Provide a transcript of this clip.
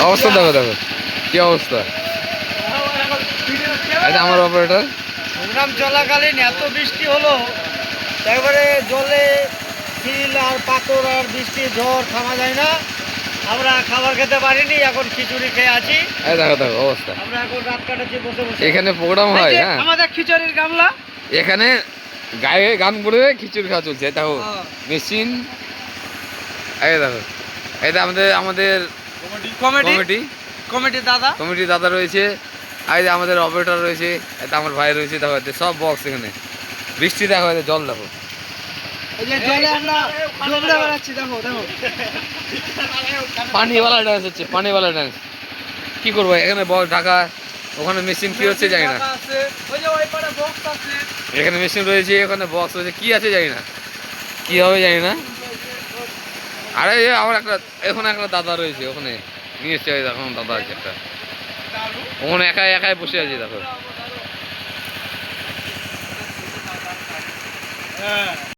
অবস্থা দেখো দেখো কি অবস্থা। এটা আমার অপারেটর। প্রোগ্রাম চলাকালীন এত বৃষ্টি হলো, একবারে জলে শিল আর পাথর আর বৃষ্টি ঝড় থামা যায় না। আমরা খাবার খেতে পারিনি, এখন খিচুড়ি খেয়ে আছি। এই দেখো দেখো অবস্থা। আমরা এখন রাত কাটাচ্ছি বসে বসে। এখানে প্রোগ্রাম এই হয়, যে হ্যাঁ আমাদের খিচুড়ির গামলা। এখানে গায়ে গান করে খিচুড়ি খাওয়া চলছে। দেখো মেশিন। এই দেখো এটা আমাদের আমাদের কমিটি কমিটির দাদা। কমিটি দাদা রয়েছে। আর এই যে আমাদের অপারেটর রয়েছে, এটা আমার ভাই রয়েছে। দেখো এতে সব বক্স এখানে। বৃষ্টি দেখো, এতে জল দেখো। এই যে জলে আমরা ডুবরে বেড়াচ্ছি, দেখো দেখো। পানিওয়ালা ডান্স হচ্ছে, পানিওয়ালা ডান্স। কি করবো এখানে বল ঢাকা, ওখানে মেশিন কি হচ্ছে জানি না। ওই যে ওই পারে বক্স আছে। এখানে মেশিন রয়েছে, ওখানে বক্স রয়েছে, কি আছে জানি না, কি হবে জানি না। আরে আমার একটা এখানে একটা দাদা রয়েছে, ওখানে নিয়ে এসছে। এখন দাদা আছে একটা, ওখানে একাই একাই বসে আছে দেখো।